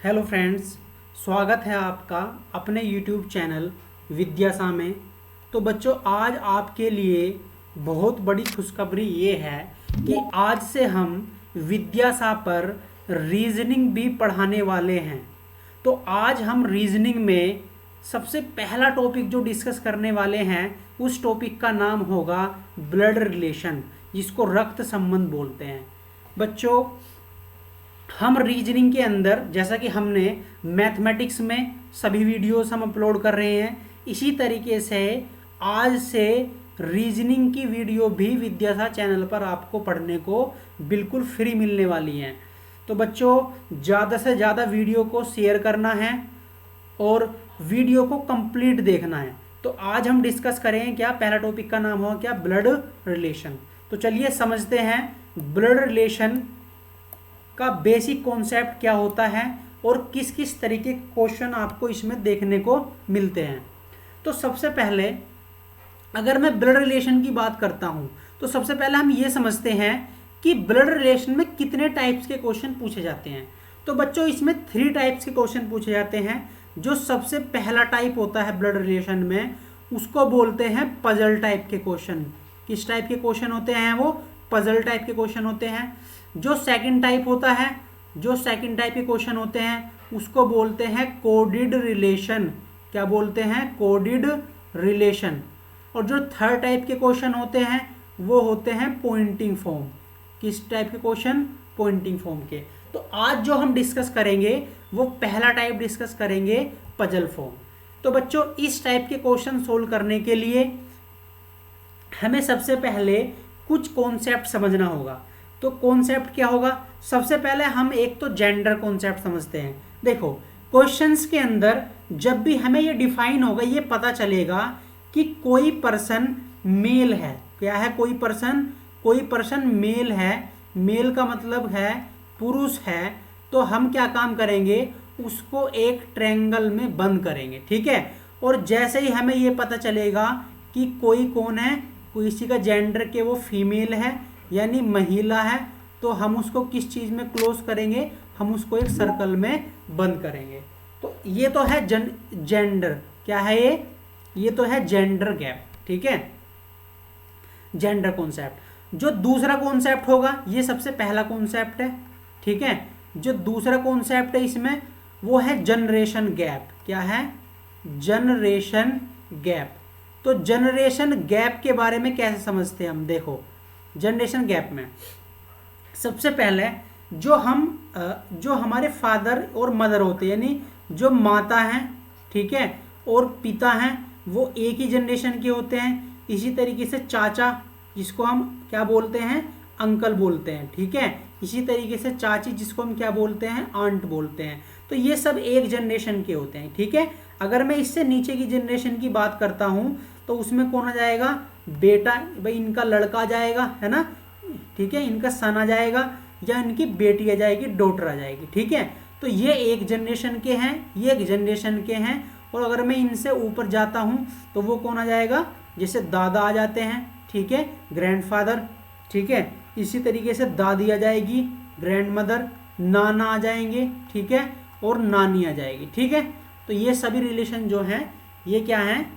Hello friends, स्वागत है आपका अपने यूट्यूब चैनल विद्यासा में। तो बच्चों, आज आपके लिए बहुत बड़ी खुशखबरी ये है कि आज से हम विद्यासा पर रीजनिंग भी पढ़ाने वाले हैं। तो आज हम रीजनिंग में सबसे पहला टॉपिक जो डिस्कस करने वाले हैं, उस टॉपिक का नाम होगा ब्लड रिलेशन, जिसको रक्त संबंध बोलते हैं। बच्चों, हम रीजनिंग के अंदर, जैसा कि हमने मैथमेटिक्स में सभी वीडियोस हम अपलोड कर रहे हैं, इसी तरीके से आज से रीजनिंग की वीडियो भी विद्यासा चैनल पर आपको पढ़ने को बिल्कुल फ्री मिलने वाली हैं। तो बच्चों, ज़्यादा से ज़्यादा वीडियो को शेयर करना है और वीडियो को कंप्लीट देखना है। तो आज हम डिस्कस करें क्या, पहला टॉपिक का नाम होगा क्या, ब्लड रिलेशन। तो चलिए समझते हैं ब्लड रिलेशन का बेसिक कॉन्सेप्ट क्या होता है और किस किस तरीके के क्वेश्चन आपको इसमें देखने को मिलते हैं। तो सबसे पहले अगर मैं ब्लड रिलेशन की बात करता हूं, तो सबसे पहले हम ये समझते हैं कि ब्लड रिलेशन में कितने टाइप्स के क्वेश्चन पूछे जाते हैं। तो बच्चों, इसमें 3 टाइप्स के क्वेश्चन पूछे जाते हैं। जो सबसे पहला टाइप होता है ब्लड रिलेशन में, उसको बोलते हैं पजल टाइप के क्वेश्चन। किस टाइप के क्वेश्चन होते हैं? वो पजल टाइप के क्वेश्चन होते हैं। जो सेकंड टाइप होता है, जो सेकंड टाइप के क्वेश्चन होते हैं, उसको बोलते हैं कोडिड रिलेशन। क्या बोलते हैं? कोडिड रिलेशन। और जो थर्ड टाइप के क्वेश्चन होते हैं, वो होते हैं पॉइंटिंग फॉर्म। किस टाइप के क्वेश्चन? पॉइंटिंग फॉर्म के। तो आज जो हम डिस्कस करेंगे वो पहला टाइप डिस्कस करेंगे, पजल फॉर्म। तो बच्चों, इस टाइप के क्वेश्चन सोल्व करने के लिए हमें सबसे पहले कुछ कॉन्सेप्ट समझना होगा। तो कॉन्सेप्ट क्या होगा? सबसे पहले हम एक तो जेंडर कॉन्सेप्ट समझते हैं। देखो, क्वेश्चंस के अंदर जब भी हमें ये डिफाइन होगा, ये पता चलेगा कि कोई पर्सन मेल है। क्या है? कोई पर्सन मेल है। मेल का मतलब है पुरुष है। तो हम क्या काम करेंगे? उसको एक ट्रायंगल में बंद करेंगे, ठीक है। और जैसे ही हमें ये पता चलेगा कि कोई कौन है, किसी का जेंडर के वो फीमेल है यानी महिला है, तो हम उसको किस चीज़ में क्लोज करेंगे? हम उसको एक सर्कल में बंद करेंगे। तो ये तो है जेंडर। क्या है ये? ये तो है जेंडर गैप, ठीक है, जेंडर कॉन्सेप्ट। जो दूसरा कॉन्सेप्ट होगा, ये सबसे पहला कॉन्सेप्ट है, ठीक है। जो दूसरा कॉन्सेप्ट है इसमें, वो है जनरेशन गैप। क्या है? Generation gap. तो जनरेशन गैप के बारे में कैसे समझते हैं हम? देखो, जनरेशन गैप में सबसे पहले जो हमारे फादर और मदर होते हैं, यानी जो माता हैं, ठीक है, और पिता हैं, वो एक ही जनरेशन के होते हैं। इसी तरीके से चाचा, जिसको हम क्या बोलते हैं? अंकल बोलते हैं, ठीक है। इसी तरीके से चाची, जिसको हम क्या बोलते हैं? आंट बोलते हैं। तो ये सब एक जनरेशन के होते हैं, ठीक है। अगर मैं इससे नीचे की जनरेशन की बात करता हूँ, तो उसमें कौन आ जाएगा? बेटा, भाई इनका लड़का आ जाएगा, है ना, ठीक है, इनका सन आ जाएगा, या इनकी बेटी आ जाएगी, डॉटर आ जाएगी, ठीक है। तो ये एक जनरेशन के हैं, ये एक जनरेशन के हैं। और अगर मैं इनसे ऊपर जाता हूँ, तो वो कौन आ जाएगा? जैसे दादा आ जाते हैं, ठीक है, ग्रैंडफादर, ठीक है। इसी तरीके से दादी आ जाएगी, ग्रैंड मदर, नाना आ जाएंगे, ठीक है, और नानी आ जाएगी, ठीक है। तो ये सभी रिलेशन जो हैं, ये क्या हैं?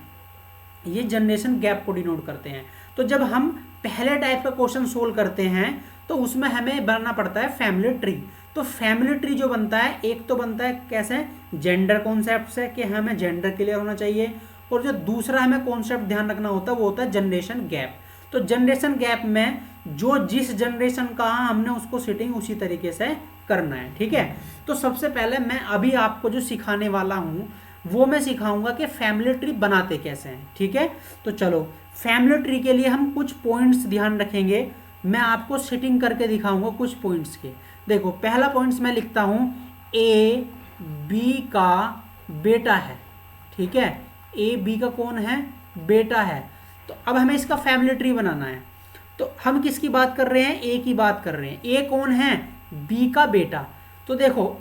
ये जनरेशन गैप को डिनोट करते हैं। तो जब हम पहले टाइप का क्वेश्चन सोल्व करते हैं, तो उसमें हमें बनाना पड़ता है फैमिली ट्री। तो फैमिली ट्री जो बनता है, एक तो बनता है कैसे? जेंडर कॉन्सेप्ट से, कि हमें जेंडर क्लियर होना चाहिए। और जो दूसरा हमें कॉन्सेप्ट ध्यान रखना होता है, वो होता है जनरेशन गैप। तो जनरेशन गैप में जो जिस जनरेशन का हमने उसको सिटिंग उसी तरीके से करना है, ठीक है। तो सबसे पहले मैं अभी आपको जो सिखाने वाला हूँ, वो मैं सिखाऊंगा कि फैमिली ट्री बनाते कैसे हैं, ठीक है। तो चलो, फैमिली ट्री के लिए हम कुछ पॉइंट्स ध्यान रखेंगे। मैं आपको सेटिंग करके दिखाऊंगा कुछ पॉइंट्स के। देखो, पहला पॉइंट्स मैं लिखता हूं, ए बी का बेटा है, ठीक है। ए बी का कौन है? बेटा है। तो अब हमें इसका फैमिली ट्री बनाना है। तो हम किसकी बात कर रहे हैं? ए की बात कर रहे हैं। ए कौन है? बी का बेटा। तो देखो,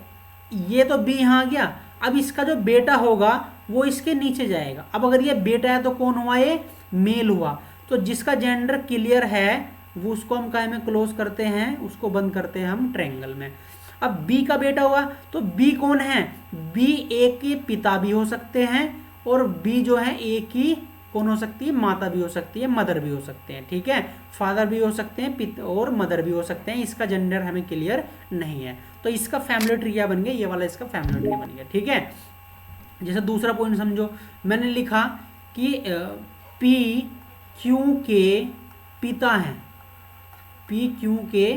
ये तो बी यहाँ आ गया। अब इसका जो बेटा होगा वो इसके नीचे जाएगा। अब अगर ये बेटा है तो कौन हुआ? ये मेल हुआ। तो जिसका जेंडर क्लियर है, वो उसको हम काय में क्लोज करते हैं? उसको बंद करते हैं हम ट्रायंगल में। अब बी का बेटा हुआ तो बी कौन है, बी ए के पिता भी हो सकते हैं और बी जो है ए की कौन हो सकती है, माता भी हो सकती है, मदर भी हो सकते हैं, ठीक है, फादर भी हो सकते हैं पिता और मदर भी हो सकते हैं, इसका जेंडर हमें क्लियर नहीं है। तो इसका फैमिली ट्री क्या बन गया, ये वाला इसका फैमिली ट्री बन गया, ठीक है। जैसे दूसरा पॉइंट समझो, मैंने लिखा कि पी क्यू के पिता हैं, पी क्यू के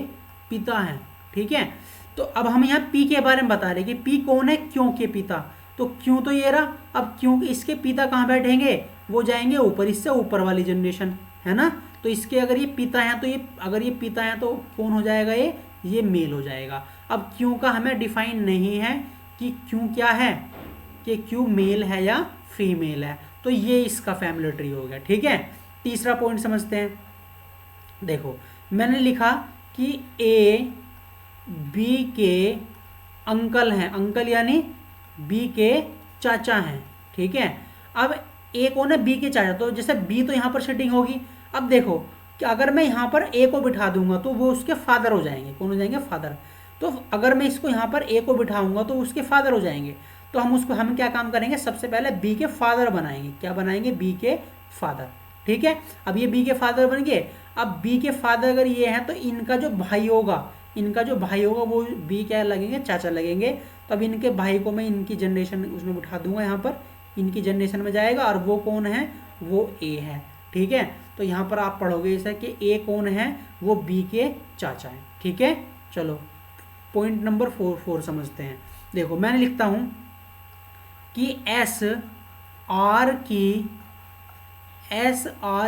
पिता हैं, ठीक है। तो अब हम यहाँ पी के बारे में बता रहे कि पी कौन है, क्यों के पिता, तो क्यों तो ये रहा, अब क्यों इसके पिता कहाँ बैठेंगे, वो जाएंगे ऊपर, इससे ऊपर वाली जनरेशन है ना। तो इसके अगर ये पिता हैं तो ये, अगर ये पिता हैं तो कौन हो जाएगा, ये मेल हो जाएगा। अब क्यों का हमें डिफाइन नहीं है कि क्यों क्या है, कि क्यों मेल है या फीमेल है, तो ये इसका फैमिली ट्री हो गया, ठीक है। तीसरा पॉइंट समझते हैं। देखो मैंने लिखा कि ए बी के अंकल हैं, अंकल यानी बी के चाचा हैं, ठीक है। अब ए कौन है, बी के चाचा, तो जैसे बी तो यहाँ पर सेटिंग होगी। अब देखो कि अगर मैं यहाँ पर ए को बिठा दूंगा तो वो उसके फादर हो जाएंगे, कौन हो जाएंगे, फादर। तो अगर मैं इसको यहाँ पर ए को बिठाऊंगा तो उसके फादर हो जाएंगे। तो हम क्या काम करेंगे, सबसे पहले बी के फादर बनाएंगे, क्या बनाएंगे, बी के फादर, ठीक है। अब ये बी के फादर बन गए। अब बी के फादर अगर ये है तो इनका जो भाई होगा, वो बी क्या लगेंगे, चाचा लगेंगे। तो अब इनके भाई को मैं इनकी जनरेशन उसमें बिठा दूंगा, यहाँ पर इनकी जनरेशन में जाएगा, और वो कौन है, वो ए है, ठीक है। तो यहाँ पर आप पढ़ोगे ऐसा कि ए कौन है, वो बी के चाचा है, ठीक है। चलो पॉइंट नंबर 4 समझते हैं। देखो मैंने लिखता हूँ कि एस आर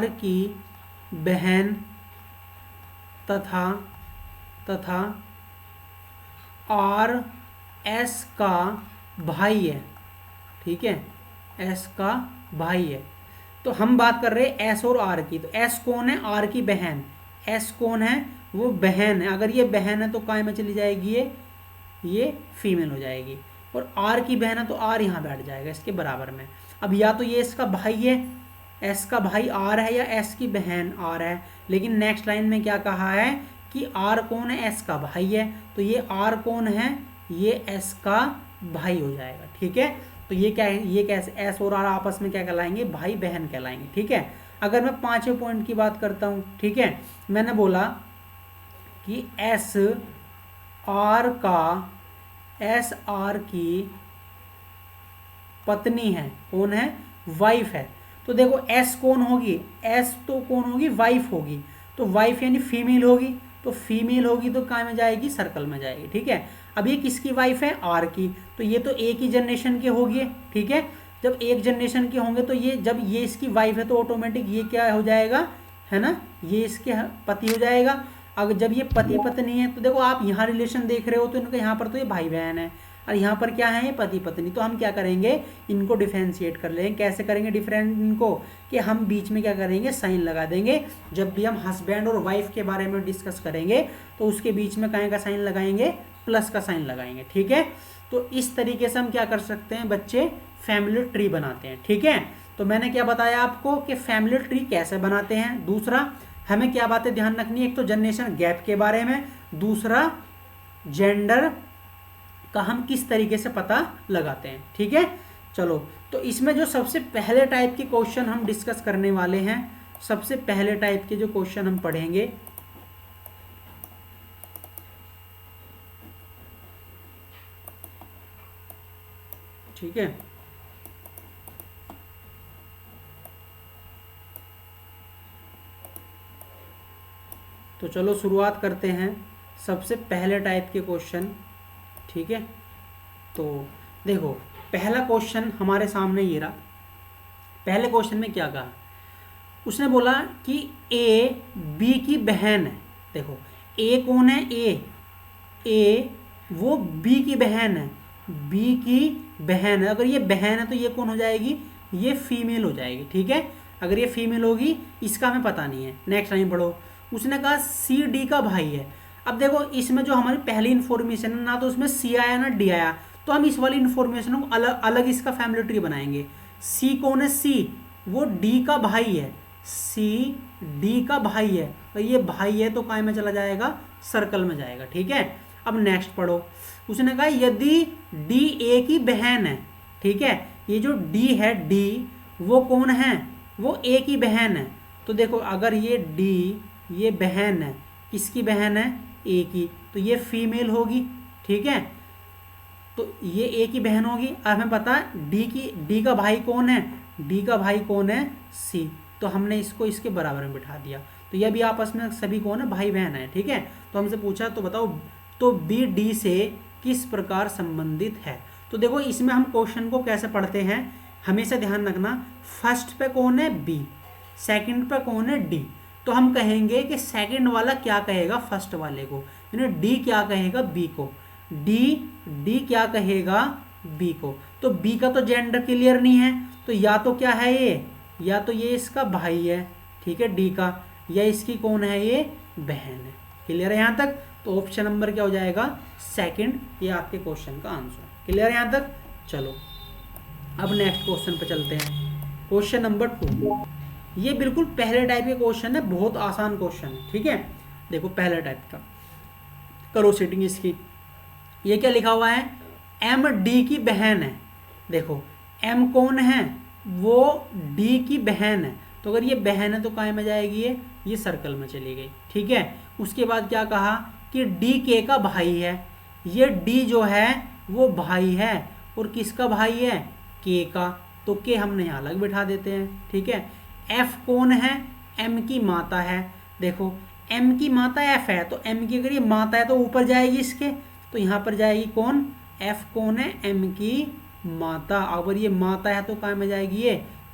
की बहन तथा आर एस का भाई है, ठीक है, एस का भाई है। तो हम बात कर रहे हैं एस और आर की, तो एस कौन है, आर की बहन, एस कौन है, वो बहन है। अगर ये बहन है तो काय में चली जाएगी, ये फीमेल हो जाएगी, और आर की बहन है तो आर यहाँ बैठ जाएगा इसके बराबर में। अब या तो ये इसका भाई है, एस का भाई आर है, या एस की बहन आर है। लेकिन नेक्स्ट लाइन में क्या कहा है कि आर कौन है, एस का भाई है, तो ये आर कौन है, ये एस का भाई हो जाएगा, ठीक है। तो ये क्या है, ये कैसे एस और आर आपस में क्या कहलाएंगे, भाई बहन कहलाएंगे, ठीक है। अगर मैं 5वें पॉइंट की बात करता हूँ, ठीक है, मैंने बोला कि एस आर की पत्नी है, कौन है, वाइफ है। तो देखो एस कौन होगी, एस तो कौन होगी, वाइफ होगी, तो वाइफ यानी फीमेल होगी, तो फीमेल होगी तो कहाँ में जाएगी, सर्कल में जाएगी, ठीक है। अब ये किसकी वाइफ है, आर की, तो ये तो एक ही जनरेशन के होगी, ठीक है। जब एक जनरेशन के होंगे तो ये, जब ये इसकी वाइफ है तो ऑटोमेटिक ये क्या हो जाएगा, है ना, ये इसके पति हो जाएगा। अगर जब ये पति पत्नी है तो देखो आप यहाँ रिलेशन देख रहे हो तो इनका यहाँ पर तो ये भाई बहन है, और यहाँ पर क्या है, ये पति पत्नी। तो हम क्या करेंगे, इनको डिफ्रेंशिएट कर लेंगे। कैसे करेंगे डिफरेंट इनको, कि हम बीच में क्या करेंगे, साइन लगा देंगे। जब भी हम हस्बैंड और वाइफ के बारे में डिस्कस करेंगे तो उसके बीच में कहीं का साइन लगाएंगे, प्लस का साइन लगाएंगे, ठीक है। तो इस तरीके से हम क्या कर सकते हैं बच्चे, फैमिली ट्री बनाते हैं, ठीक है। तो मैंने क्या बताया आपको कि फैमिली ट्री कैसे बनाते हैं। दूसरा हमें क्या बातें ध्यान रखनी है, एक तो जनरेशन गैप के बारे में, दूसरा जेंडर का हम किस तरीके से पता लगाते हैं, ठीक है। चलो तो इसमें जो सबसे पहले टाइप के क्वेश्चन हम डिस्कस करने वाले हैं, सबसे पहले टाइप के जो क्वेश्चन हम पढ़ेंगे, ठीक है। तो चलो शुरुआत करते हैं सबसे पहले टाइप के क्वेश्चन, ठीक है। तो देखो पहला क्वेश्चन हमारे सामने ये रहा। पहले क्वेश्चन में क्या कहा, उसने बोला कि ए बी की बहन है। देखो ए कौन है, ए वो बी की बहन है, बी की बहन है। अगर ये बहन है तो ये कौन हो जाएगी, ये फीमेल हो जाएगी, ठीक है। अगर ये फीमेल होगी, इसका हमें पता नहीं है। नेक्स्ट लाइन पढ़ो, उसने कहा सी डी का भाई है। अब देखो इसमें जो हमारी पहली इन्फॉर्मेशन है ना, तो उसमें सी आया ना डी आया, तो हम इस वाली इन्फॉर्मेशन को अलग अलग इसका फैमिली ट्री बनाएंगे। सी कौन है, सी वो डी का भाई है, सी डी का भाई है, और ये भाई है तो काय में चला जाएगा, सर्कल में जाएगा, ठीक है। अब नेक्स्ट पढ़ो, उसने कहा यदि डी ए की बहन है, ठीक है, ये जो डी है, डी वो कौन है, वो ए की बहन है। तो देखो अगर ये डी ये बहन है, किसकी बहन है, ए की, तो ये फीमेल होगी, ठीक है, तो ये ए की बहन होगी। अब हमें पता है डी का भाई कौन है, डी का भाई कौन है, सी, तो हमने इसको इसके बराबर में बिठा दिया। तो ये भी आपस में सभी कौन है, भाई बहन है, ठीक है। तो हमसे पूछा तो बताओ, तो बी डी से किस प्रकार संबंधित है। तो देखो इसमें हम क्वेश्चन को कैसे पढ़ते हैं, हमेशा ध्यान रखना, फर्स्ट पे कौन है, बी, सेकंड पे कौन है, डी। तो हम कहेंगे कि सेकंड वाला क्या कहेगा फर्स्ट वाले को, यानी डी क्या कहेगा बी को, डी क्या कहेगा बी को। तो बी का तो जेंडर क्लियर नहीं है, तो या तो क्या है ये, या तो ये इसका भाई है, ठीक है, डी का, या इसकी कौन है, ये बहन है। क्लियर है यहाँ तक। तो ऑप्शन नंबर क्या हो जाएगा, सेकंड, ये आपके क्वेश्चन का आंसर। क्लियर है यहाँ तक। चलो अब नेक्स्ट क्वेश्चन पे चलते हैं। क्वेश्चन नंबर 2, ये बिल्कुल पहले टाइप के क्वेश्चन है, बहुत आसान क्वेश्चन है, ठीक है। देखो पहले टाइप का, करो सेटिंग इसकी। ये क्या लिखा हुआ है, एम डी की बहन है। देखो एम कौन है, वो डी की बहन है, तो अगर ये बहन है तो कहाँ में जाएगी, ये सर्कल में चली गई, ठीक है। उसके बाद क्या कहा कि डी के का भाई है, ये डी जो है वो भाई है, और किसका भाई है, के का, तो के हमने यहाँ अलग बिठा देते हैं, ठीक है। एफ कौन है, एम की माता है। देखो एम की माता एफ है, तो एम की अगर ये माता है तो ऊपर जाएगी इसके, तो यहाँ पर जाएगी कौन, एफ कौन है, एम की माता। अगर ये माता है तो कहाँ में जाएगी,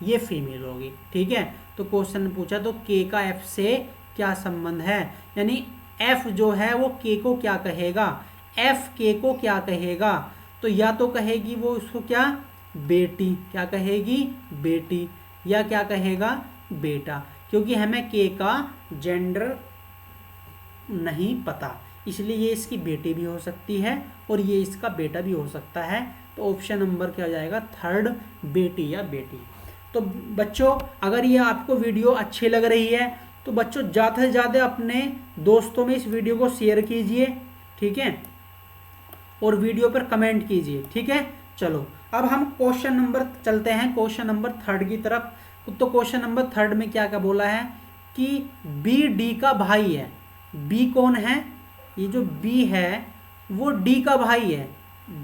ये फीमेल होगी, ठीक है। तो क्वेश्चन ने पूछा तो के का एफ से क्या संबंध है, यानी एफ जो है वो के को क्या कहेगा, एफ के को क्या कहेगा, तो या तो कहेगी वो उसको क्या, बेटी, क्या कहेगी, बेटी, या क्या कहेगा, बेटा, क्योंकि हमें के का जेंडर नहीं पता, इसलिए ये इसकी बेटी भी हो सकती है और ये इसका बेटा भी हो सकता है। तो ऑप्शन नंबर क्या हो जाएगा, थर्ड, बेटी या बेटी। तो बच्चों अगर ये आपको वीडियो अच्छी लग रही है तो बच्चों ज़्यादा से ज़्यादा अपने दोस्तों में इस वीडियो को शेयर कीजिए, ठीक है, और वीडियो पर कमेंट कीजिए, ठीक है। चलो अब हम क्वेश्चन नंबर चलते हैं, क्वेश्चन नंबर 3 की तरफ। तो क्वेश्चन नंबर 3 में क्या क्या बोला है कि बी डी का भाई है। बी कौन है, ये जो बी है वो डी का भाई है,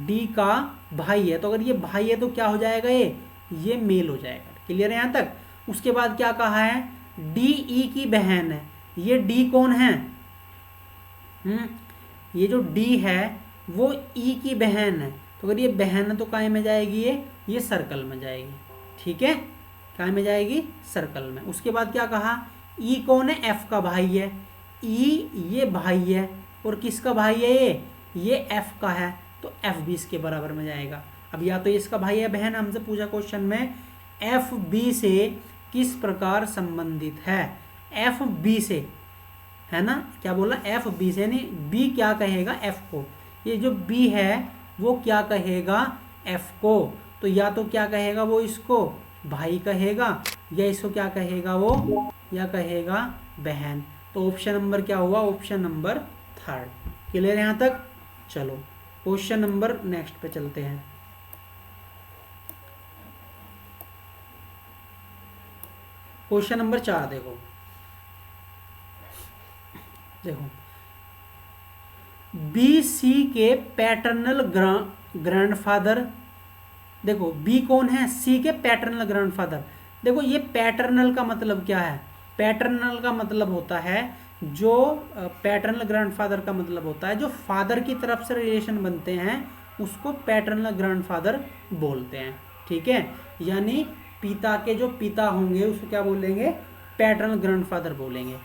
डी का भाई है, तो अगर ये भाई है तो क्या हो जाएगा, ये मेल हो जाएगा। क्लियर है यहाँ तक। उसके बाद क्या कहा है, डी ई की बहन है। ये डी कौन है, ये जो डी है वो ई की बहन है, तो अगर ये बहन है तो काय में जाएगी, ये सर्कल में जाएगी, ठीक है, काय में जाएगी, सर्कल में। उसके बाद क्या कहा, ई कौन है, एफ का भाई है, ई ये भाई है, और किसका भाई है, ये एफ का है, तो एफ भी इसके बराबर में जाएगा। अब या तो इसका भाई है, बहन, हमसे पूछा क्वेश्चन में एफ बी से किस प्रकार संबंधित है, एफ बी से, है ना, क्या बोला, एफ बी से, यानी बी क्या कहेगा एफ को, ये जो बी है वो क्या कहेगा एफ को, तो या तो क्या कहेगा वो इसको भाई कहेगा, या इसको क्या कहेगा वो, या कहेगा बहन। तो ऑप्शन नंबर क्या हुआ, ऑप्शन नंबर 3। क्लियर यहाँ तक। चलो क्वेश्चन नंबर नेक्स्ट पे चलते हैं। क्वेश्चन नंबर 4 देखो, बी सी के पैटर्नल ग्रैंडफादर। देखो बी कौन है, सी के पैटर्नल ग्रैंडफादर। देखो ये पैटर्नल का मतलब क्या है, पैटर्नल का मतलब होता है जो पैटर्नल ग्रैंडफादर का मतलब होता है जो फादर की तरफ से रिलेशन बनते हैं उसको पैटर्नल ग्रैंडफादर बोलते हैं, ठीक है। यानी पिता के जो पिता होंगे उसको क्या बोलेंगे, पैटर्नल ग्रैंडफादर बोलेंगे।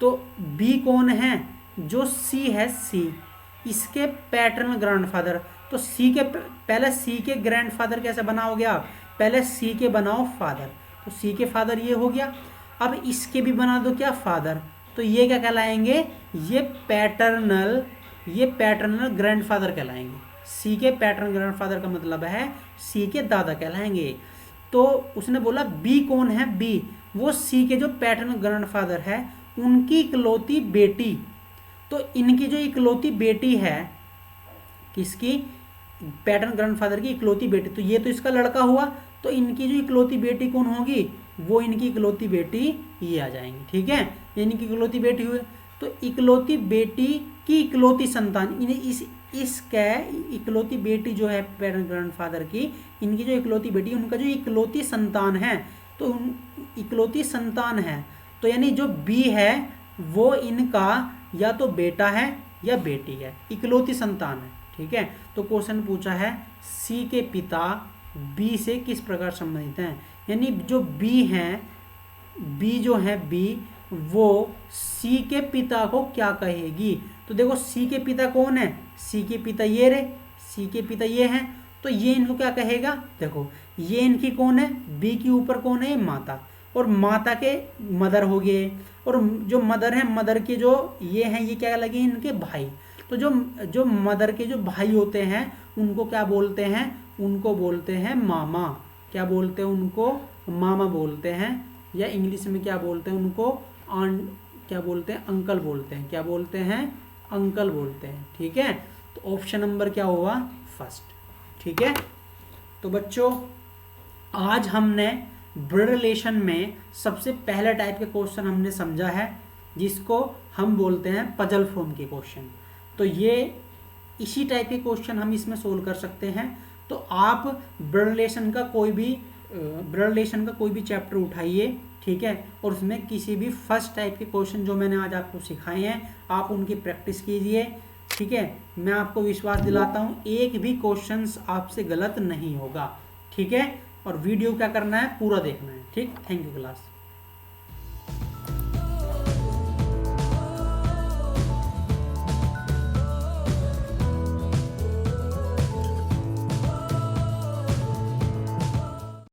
तो बी कौन है, जो सी है, सी इसके पैटर्नल ग्रैंडफादर। तो सी के पहले सी के ग्रैंडफादर कैसे बनाओगे आप, पहले सी के बनाओ फादर, तो सी के फादर ये हो गया। अब इसके भी बना दो क्या, फादर, तो ये क्या कहलाएंगे, ये पैटर्नल ग्रैंडफादर कहलाएंगे। सी के पैटर्नल ग्रैंडफादर का मतलब है सी के दादा कहलाएंगे। तो उसने बोला बी कौन है, बी वो सी के जो पैटर्नल ग्रैंडफादर है उनकी इकलौती बेटी। तो इनकी जो इकलौती बेटी है किसकी, पैटर्न ग्रैंडफादर की इकलौती बेटी। तो ये तो इसका लड़का हुआ, तो इनकी जो इकलौती बेटी कौन होगी, वो इनकी इकलौती बेटी ये आ जाएंगी। ठीक है, ये इनकी इकलौती बेटी हुई। तो इकलौती बेटी की इकलौती संतान, इन्हें इसका इकलौती बेटी जो है पैटर्न ग्रैंडफादर की, इनकी जो इकलौती बेटी, उनका जो इकलौती संतान है, तो इकलौती संतान है, तो यानी जो बी है वो इनका या तो बेटा है या बेटी है, इकलौती संतान है। ठीक है, तो क्वेश्चन पूछा है सी के पिता बी से किस प्रकार संबंधित हैं, यानी जो बी हैं, बी जो है बी, वो सी के पिता को क्या कहेगी। तो देखो सी के पिता कौन है, सी के पिता ये रे, सी के पिता ये हैं, तो ये इनको क्या कहेगा, देखो ये इनकी कौन है, बी के ऊपर कौन है, माता, और माता के मदर हो गए, और जो मदर है, मदर के जो ये हैं, ये क्या लगे, इनके भाई। तो जो मदर के जो भाई होते हैं उनको क्या बोलते हैं, उनको बोलते हैं मामा। क्या बोलते हैं उनको, मामा बोलते हैं, या इंग्लिश में क्या बोलते हैं उनको, क्या बोलते हैं, अंकल बोलते हैं। क्या बोलते हैं, अंकल बोलते हैं। ठीक है, तो ऑप्शन नंबर क्या हुआ, फर्स्ट। ठीक है, तो बच्चों आज हमने ब्लड रिलेशन में सबसे पहला टाइप के क्वेश्चन हमने समझा है, जिसको हम बोलते हैं पजल फॉर्म के क्वेश्चन। तो ये इसी टाइप के क्वेश्चन हम इसमें सोल्व कर सकते हैं। तो आप ब्लड रिलेशन का कोई भी चैप्टर उठाइए, ठीक है, और उसमें किसी भी फर्स्ट टाइप के क्वेश्चन जो मैंने आज आपको सिखाए हैं, आप उनकी प्रैक्टिस कीजिए। ठीक है, मैं आपको विश्वास दिलाता हूँ एक भी क्वेश्चन आपसे गलत नहीं होगा। ठीक है, और वीडियो क्या करना है, पूरा देखना है। ठीक, थैंक यू क्लास।